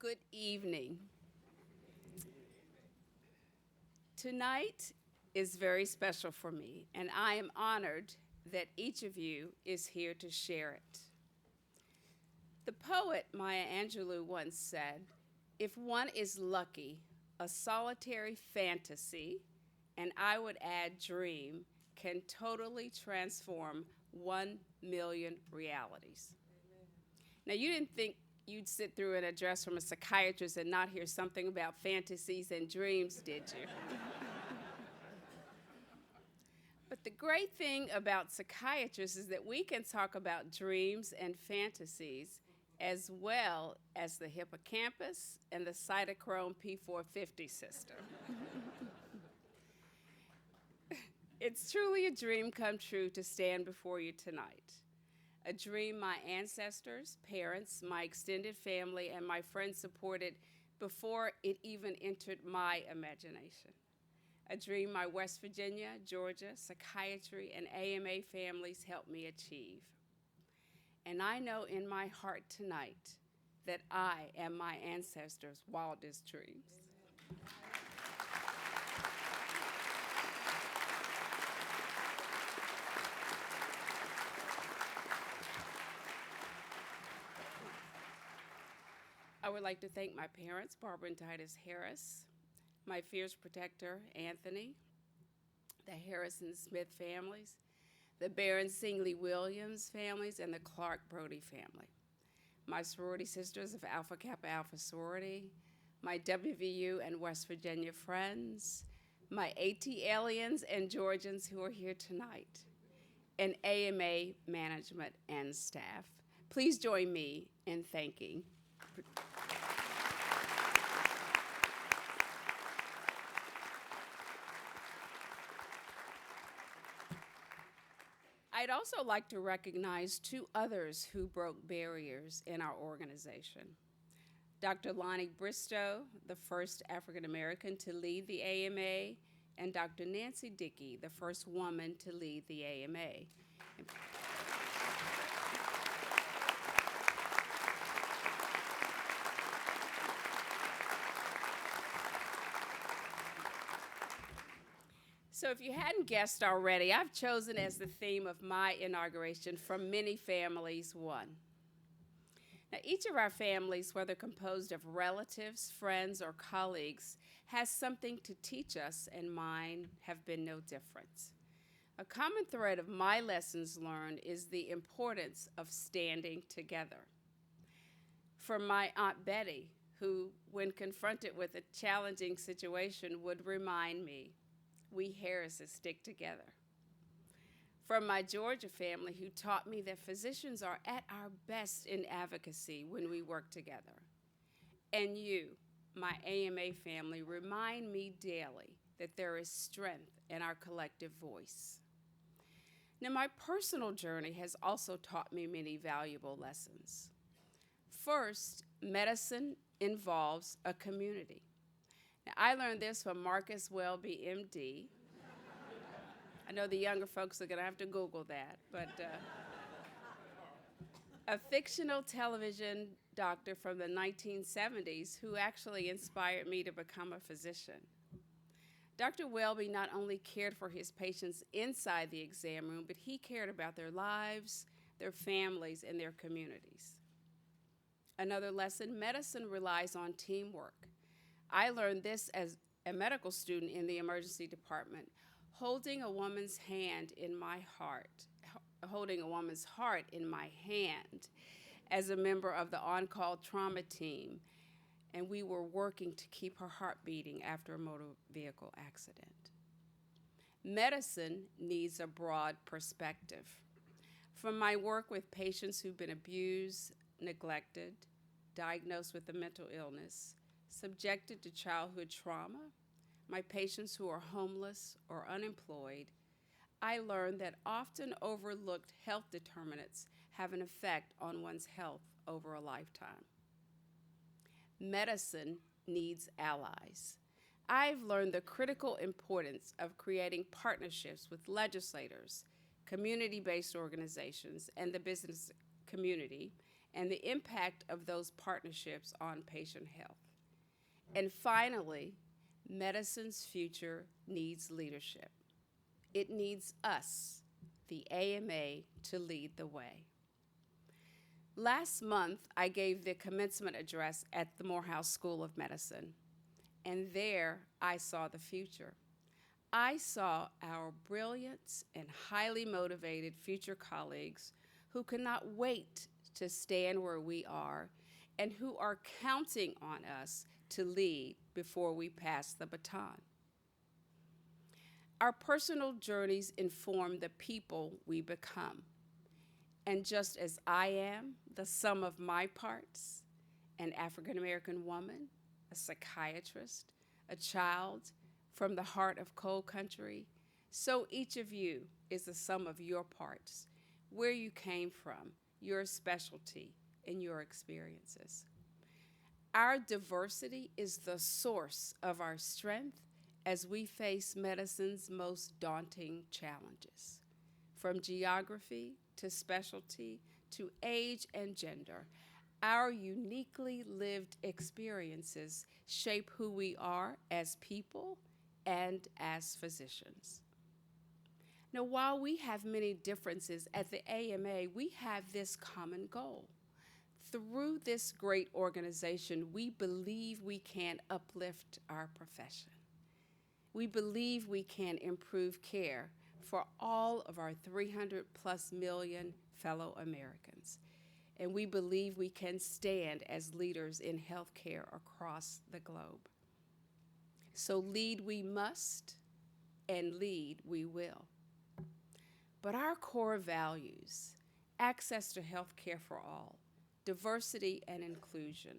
Good evening. Tonight is very special for me, and I am honored that each of you is here to share it. The poet Maya Angelou once said, "If one is lucky, a solitary fantasy, and I would add dream, can totally transform 1,000,000 realities." Now, you didn't think you'd sit through an address from a psychiatrist and not hear something about fantasies and dreams, did you? But the great thing about psychiatrists is that we can talk about dreams and fantasies as well as the hippocampus and the cytochrome P450 system. It's truly a dream come true to stand before you tonight. A dream my ancestors, parents, my extended family, and my friends supported before it even entered my imagination. A dream my West Virginia, Georgia, psychiatry, and AMA families helped me achieve. And I know in my heart tonight that I am my ancestors' wildest dreams. I would like to thank my parents, Barbara and Titus Harris, my fierce protector, Anthony, the Harrison Smith families, the Barron Singley Williams families, and the Clark Brody family, my sorority sisters of Alpha Kappa Alpha sorority, my WVU and West Virginia friends, my AT aliens and Georgians who are here tonight, and AMA management and staff. Please join me in thanking. I'd also like to recognize two others who broke barriers in our organization. Dr. Lonnie Bristow, the first African American to lead the AMA, and Dr. Nancy Dickey, the first woman to lead the AMA. So if you hadn't guessed already, I've chosen as the theme of my inauguration, "From Many Families, One." Now, each of our families, whether composed of relatives, friends, or colleagues, has something to teach us, and mine have been no different. A common thread of my lessons learned is the importance of standing together. From my Aunt Betty, who, when confronted with a challenging situation, would remind me, "We Harrises stick together." From my Georgia family, who taught me that physicians are at our best in advocacy when we work together. And you, my AMA family, remind me daily that there is strength in our collective voice. Now, my personal journey has also taught me many valuable lessons. First, medicine involves a community. Now, I learned this from Marcus Welby, MD. I know the younger folks are going to have to Google that, but a fictional television doctor from the 1970s who actually inspired me to become a physician. Dr. Welby not only cared for his patients inside the exam room, but he cared about their lives, their families, and their communities. Another lesson, medicine relies on teamwork. I learned this as a medical student in the emergency department, holding a woman's hand in my heart, holding a woman's heart in my hand as a member of the on-call trauma team, and we were working to keep her heart beating after a motor vehicle accident. Medicine needs a broad perspective. From my work with patients who've been abused, neglected, diagnosed with a mental illness, subjected to childhood trauma, my patients who are homeless or unemployed, I learned that often overlooked health determinants have an effect on one's health over a lifetime. Medicine needs allies. I've learned the critical importance of creating partnerships with legislators, community-based organizations, and the business community, and the impact of those partnerships on patient health. And finally, medicine's future needs leadership. It needs us, the AMA, to lead the way. Last month, I gave the commencement address at the Morehouse School of Medicine, and there I saw the future. I saw our brilliant and highly motivated future colleagues who cannot wait to stand where we are and who are counting on us to lead before we pass the baton. Our personal journeys inform the people we become. And just as I am the sum of my parts, an African American woman, a psychiatrist, a child from the heart of coal country, so each of you is the sum of your parts, where you came from, your specialty, and your experiences. Our diversity is the source of our strength as we face medicine's most daunting challenges. From geography to specialty to age and gender, our uniquely lived experiences shape who we are as people and as physicians. Now, while we have many differences at the AMA, we have this common goal. Through this great organization, we believe we can uplift our profession. We believe we can improve care for all of our 300+ million fellow Americans. And we believe we can stand as leaders in healthcare across the globe. So lead we must, and lead we will. But our core values, access to healthcare for all, diversity and inclusion,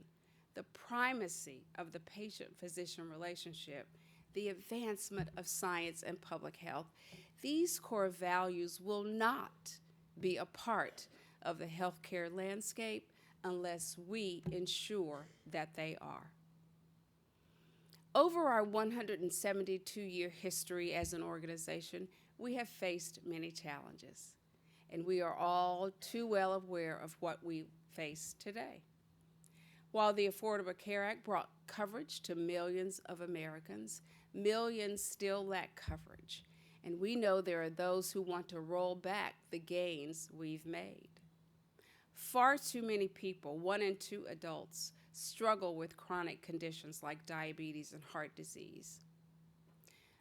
the primacy of the patient-physician relationship, the advancement of science and public health, these core values will not be a part of the healthcare landscape unless we ensure that they are. Over our 172-year history as an organization, we have faced many challenges, and we are all too well aware of what we face today. While the Affordable Care Act brought coverage to millions of Americans, millions still lack coverage, and we know there are those who want to roll back the gains we've made. Far too many people, 1 in 2 adults, struggle with chronic conditions like diabetes and heart disease.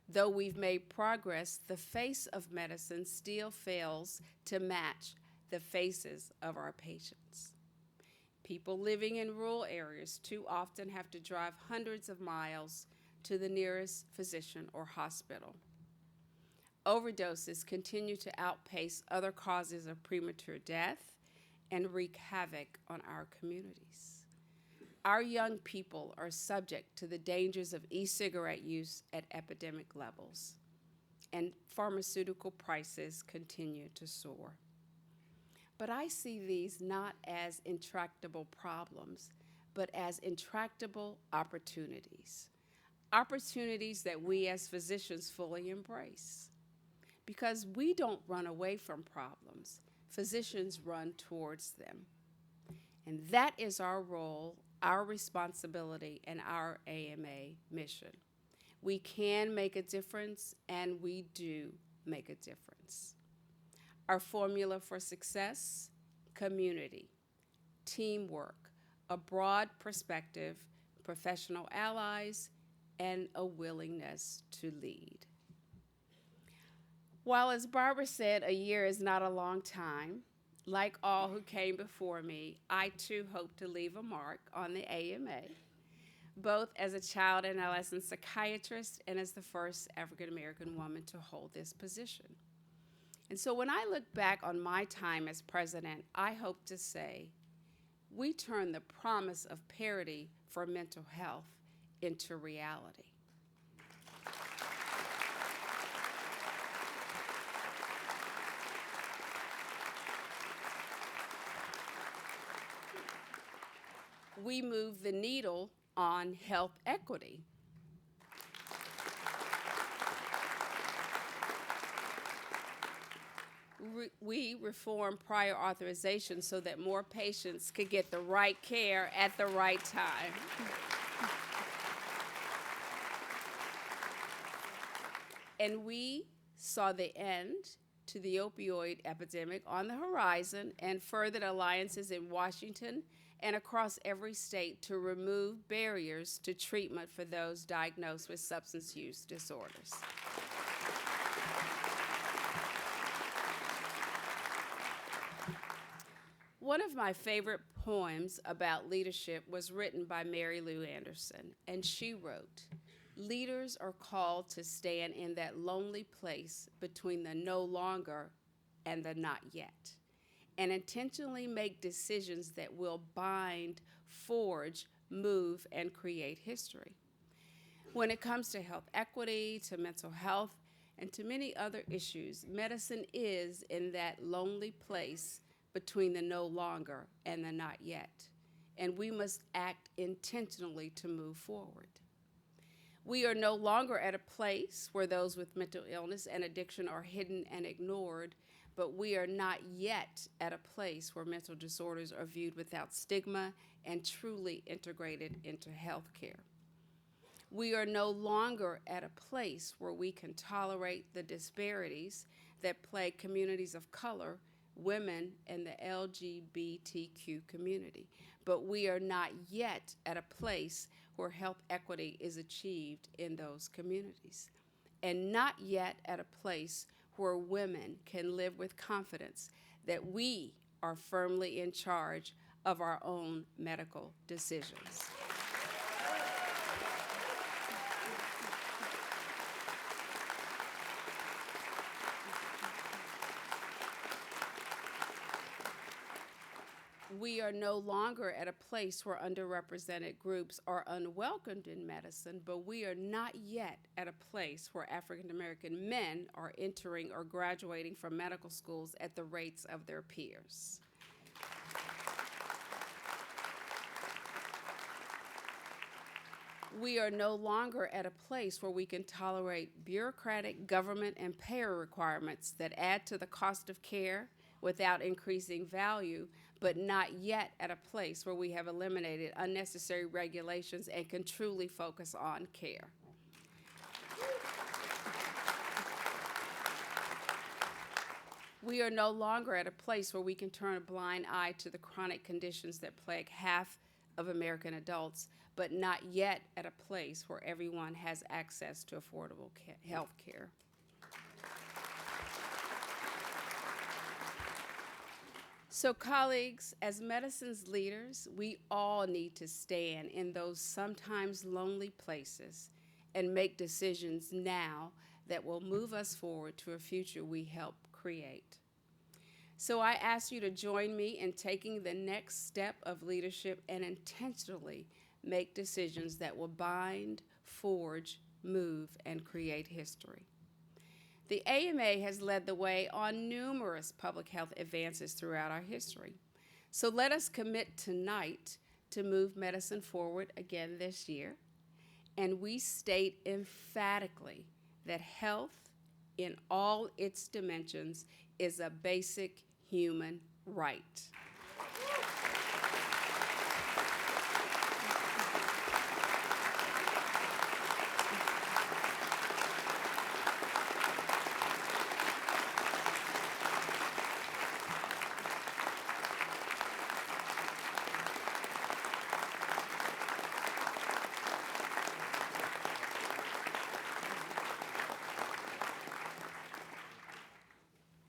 Though we've made progress, the face of medicine still fails to match the faces of our patients. People living in rural areas too often have to drive hundreds of miles to the nearest physician or hospital. Overdoses continue to outpace other causes of premature death and wreak havoc on our communities. Our young people are subject to the dangers of e-cigarette use at epidemic levels, and pharmaceutical prices continue to soar. But I see these not as intractable problems, but as intractable opportunities. Opportunities that we as physicians fully embrace. Because we don't run away from problems, physicians run towards them. And that is our role, our responsibility, and our AMA mission. We can make a difference, and we do make a difference. Our formula for success: community, teamwork, a broad perspective, professional allies, and a willingness to lead. While, as Barbara said, a year is not a long time, like all who came before me, I too hope to leave a mark on the AMA, both as a child and adolescent psychiatrist and as the first African American woman to hold this position. And so when I look back on my time as president, I hope to say, we turned the promise of parity for mental health into reality. We moved the needle on health equity. We reformed prior authorization so that more patients could get the right care at the right time. And we saw the end to the opioid epidemic on the horizon and furthered alliances in Washington and across every state to remove barriers to treatment for those diagnosed with substance use disorders. One of my favorite poems about leadership was written by Mary Lou Anderson, and she wrote, "Leaders are called to stand in that lonely place between the no longer and the not yet, and intentionally make decisions that will bind, forge, move, and create history." When it comes to health equity, to mental health, and to many other issues, medicine is in that lonely place between the no longer and the not yet, and we must act intentionally to move forward. We are no longer at a place where those with mental illness and addiction are hidden and ignored, but we are not yet at a place where mental disorders are viewed without stigma and truly integrated into health care. We are no longer at a place where we can tolerate the disparities that plague communities of color, women, and the LGBTQ community. But we are not yet at a place where health equity is achieved in those communities, and not yet at a place where women can live with confidence that we are firmly in charge of our own medical decisions. We are no longer at a place where underrepresented groups are unwelcomed in medicine, but we are not yet at a place where African American men are entering or graduating from medical schools at the rates of their peers. We are no longer at a place where we can tolerate bureaucratic government and payer requirements that add to the cost of care without increasing value, but not yet at a place where we have eliminated unnecessary regulations and can truly focus on care. We are no longer at a place where we can turn a blind eye to the chronic conditions that plague half of American adults, but not yet at a place where everyone has access to affordable health care. So, colleagues, as medicine's leaders, we all need to stand in those sometimes lonely places and make decisions now that will move us forward to a future we help create. So I ask you to join me in taking the next step of leadership and intentionally make decisions that will bind, forge, move, and create history. The AMA has led the way on numerous public health advances throughout our history. So let us commit tonight to move medicine forward again this year. And we state emphatically that health in all its dimensions is a basic human right.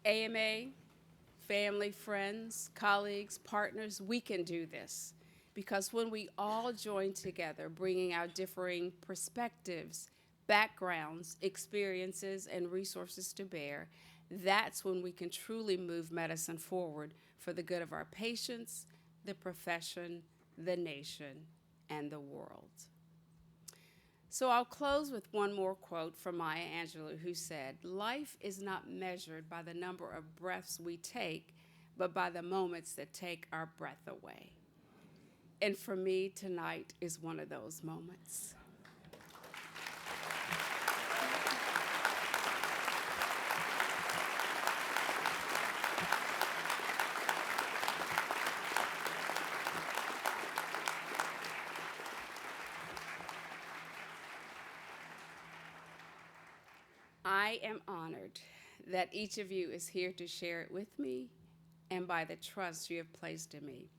AMA, family, friends, colleagues, partners, we can do this. Because when we all join together, bringing our differing perspectives, backgrounds, experiences, and resources to bear, that's when we can truly move medicine forward for the good of our patients, the profession, the nation, and the world. So I'll close with one more quote from Maya Angelou, who said, "Life is not measured by the number of breaths we take, but by the moments that take our breath away." And for me, tonight is one of those moments. I am honored that each of you is here to share it with me and by the trust you have placed in me.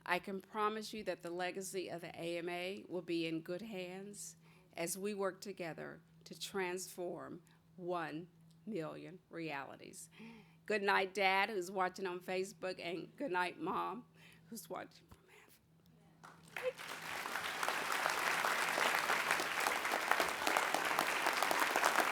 I can promise you that the legacy of the AMA will be in good hands as we work together to transform 1 million realities. Good night, Dad, who's watching on Facebook, and good night, Mom, who's watching from heaven.